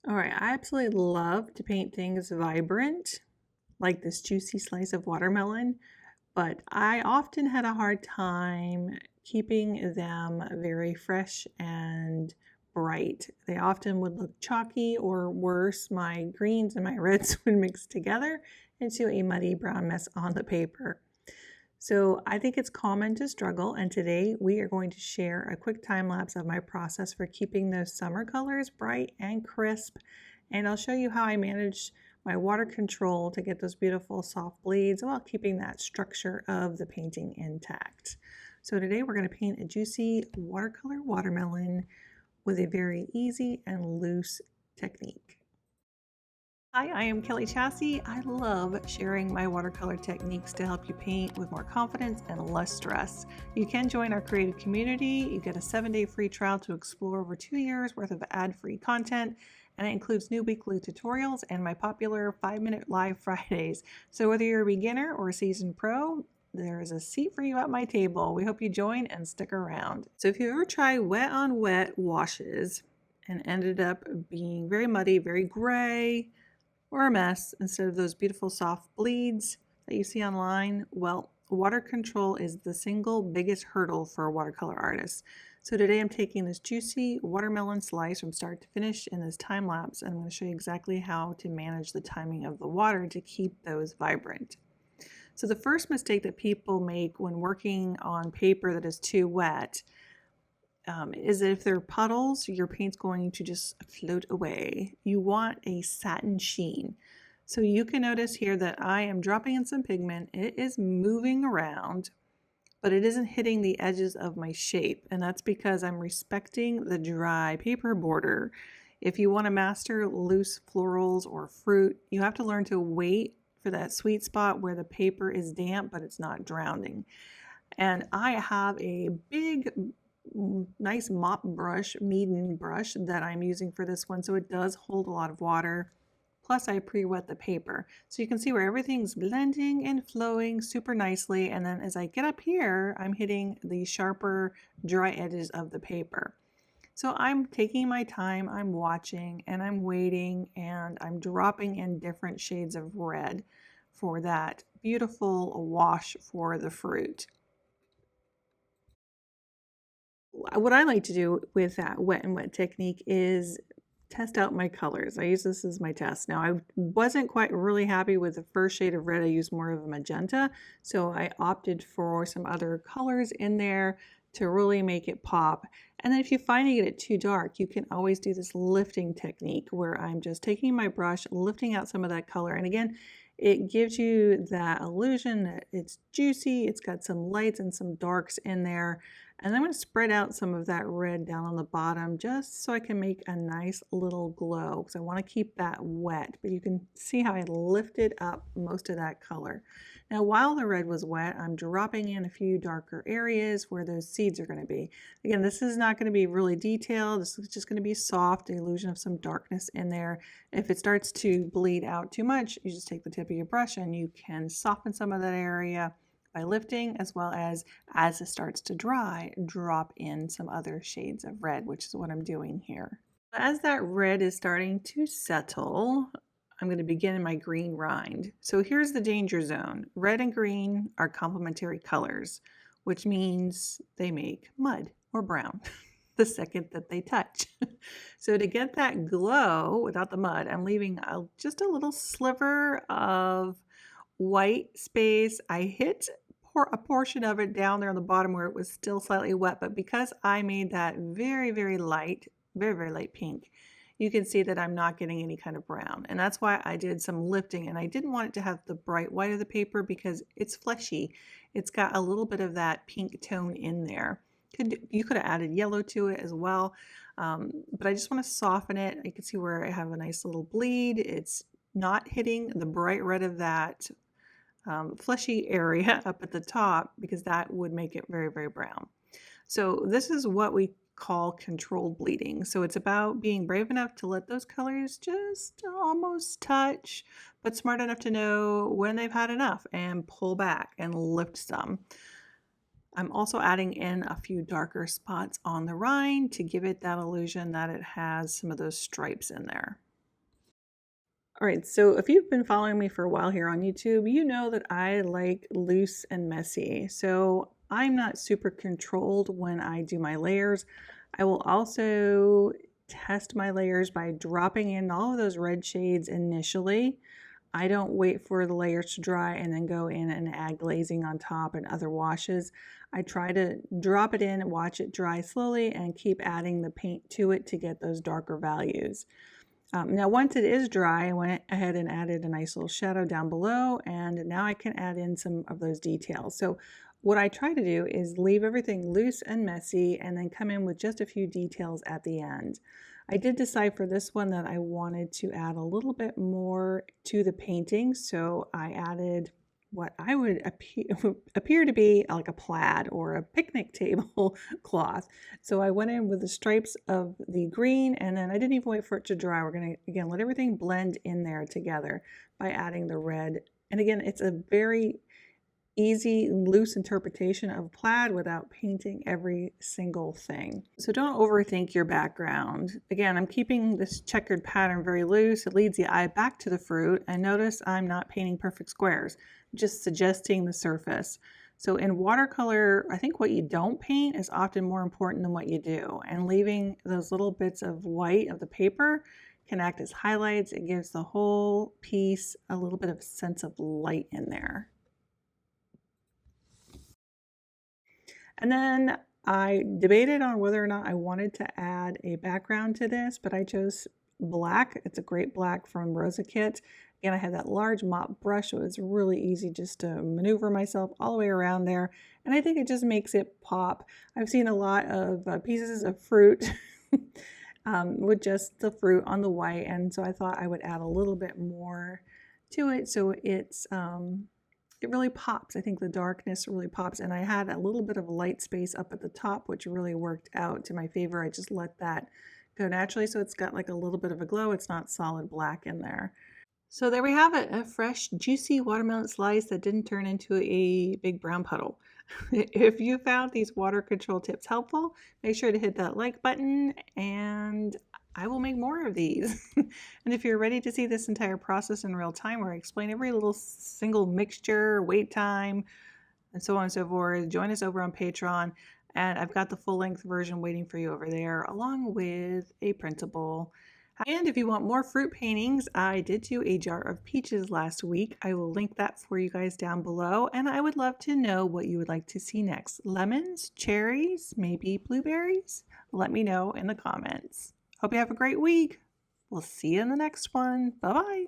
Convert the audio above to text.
All right, I absolutely love to paint things vibrant, like this juicy slice of watermelon, but I often had a hard time keeping them very fresh and bright. They often would look chalky, or worse, my greens and my reds would mix together into a muddy brown mess on the paper. So I think it's common to struggle, and today we are going to share a quick time lapse of my process for keeping those summer colors bright and crisp. And I'll show you how I manage my water control to get those beautiful soft bleeds while keeping that structure of the painting intact. So today we're going to paint a juicy watercolor watermelon with a very easy and loose technique. Hi, I am Kellie Chasse. I love sharing my watercolor techniques to help you paint with more confidence and less stress. You can join our creative community. You get a 7-day free trial to explore over 2 years worth of ad-free content, and it includes new weekly tutorials and my popular 5-minute live Fridays. So whether you're a beginner or a seasoned pro, there is a seat for you at my table. We hope you join and stick around. So if you ever try wet on wet washes and ended up being very muddy, very gray, or a mess instead of those beautiful soft bleeds that you see online, well, water control is the single biggest hurdle for a watercolor artist. So today I'm taking this juicy watermelon slice from start to finish in this time lapse, and I'm going to show you exactly how to manage the timing of the water to keep those vibrant. So the first mistake that people make when working on paper that is too wet is that if there are puddles, your paint's going to just float away. You want a satin sheen. So you can notice here that I am dropping in some pigment. It is moving around, but it isn't hitting the edges of my shape. And that's because I'm respecting the dry paper border. If you want to master loose florals or fruit, you have to learn to wait for that sweet spot where the paper is damp, but it's not drowning. And I have a big nice mop brush, Meeden brush, that I'm using for this one, so it does hold a lot of water. Plus I pre-wet the paper. So you can see where everything's blending and flowing super nicely, and then as I get up here, I'm hitting the sharper, dry edges of the paper. So I'm taking my time, I'm watching, and I'm waiting, and I'm dropping in different shades of red for that beautiful wash for the fruit. What I like to do with that wet and wet technique is test out my colors. I use this as my test. Now, I wasn't quite really happy with the first shade of red. I used more of a magenta, so I opted for some other colors in there to really make it pop. And then if you find you get it too dark, you can always do this lifting technique where I'm just taking my brush, lifting out some of that color. And again, it gives you that illusion that it's juicy, it's got some lights and some darks in there. And I'm going to spread out some of that red down on the bottom just so I can make a nice little glow, because I want to keep that wet. But you can see how I lifted up most of that color. Now, while the red was wet, I'm dropping in a few darker areas where those seeds are going to be. Again, this is not going to be really detailed. This is just going to be soft, the illusion of some darkness in there. If it starts to bleed out too much, you just take the tip of your brush and you can soften some of that area by lifting, as well as it starts to dry, drop in some other shades of red, which is what I'm doing here. As that red is starting to settle, I'm going to begin in my green rind. So here's the danger zone. Red and green are complementary colors, which means they make mud or brown the second that they touch. So to get that glow without the mud, I'm leaving just a little sliver of white space. I hit a portion of it down there on the bottom where it was still slightly wet, but because I made that very, very light, very light pink, you can see that I'm not getting any kind of brown. And that's why I did some lifting, and I didn't want it to have the bright white of the paper because it's fleshy. It's got a little bit of that pink tone in there. You could have added yellow to it as well, but I just want to soften it. You can see where I have a nice little bleed. It's not hitting the bright red of that fleshy area up at the top, because that would make it very brown. So this is what we call controlled bleeding. So it's about being brave enough to let those colors just almost touch, but smart enough to know when they've had enough and pull back and lift some. I'm also adding in a few darker spots on the rind to give it that illusion that it has some of those stripes in there. All right, so if you've been following me for a while here on YouTube, you know that I like loose and messy. So I'm not super controlled when I do my layers. I will also test my layers by dropping in all of those red shades initially. I don't wait for the layers to dry and then go in and add glazing on top and other washes. I try to drop it in and watch it dry slowly and keep adding the paint to it to get those darker values. Now once it is dry, I went ahead and added a nice little shadow down below, and now I can add in some of those details. So what I try to do is leave everything loose and messy and then come in with just a few details at the end. I did decide for this one that I wanted to add a little bit more to the painting, so I added what I would appear to be like a plaid or a picnic table cloth. So I went in with the stripes of the green, and then I didn't even wait for it to dry. We're going to, again, let everything blend in there together by adding the red. And again, it's a very easy, loose interpretation of plaid without painting every single thing. So don't overthink your background. Again, I'm keeping this checkered pattern very loose. It leads the eye back to the fruit. And notice I'm not painting perfect squares, just suggesting the surface. So in watercolor, I think what you don't paint is often more important than what you do. And leaving those little bits of white of the paper can act as highlights. It gives the whole piece a little bit of sense of light in there. And then I debated on whether or not I wanted to add a background to this, but I chose black. It's a great black from Rosa Kit. Again, I had that large mop brush, so it was really easy just to maneuver myself all the way around there. And I think it just makes it pop. I've seen a lot of pieces of fruit with just the fruit on the white, and so I thought I would add a little bit more to it so it really pops. I think the darkness really pops, and I had a little bit of light space up at the top, which really worked out to my favor. I just let that go naturally, so it's got like a little bit of a glow. It's not solid black in there. So there we have it, a fresh, juicy watermelon slice that didn't turn into a big brown puddle. If you found these water control tips helpful, make sure to hit that like button, and I will make more of these. And if you're ready to see this entire process in real time, where I explain every little single mixture, wait time, and so on and so forth, join us over on Patreon. And I've got the full-length version waiting for you over there, along with a printable. And if you want more fruit paintings, I did do a jar of peaches last week. I will link that for you guys down below. And I would love to know what you would like to see next. Lemons, cherries, maybe blueberries? Let me know in the comments. Hope you have a great week. We'll see you in the next one. Bye-bye.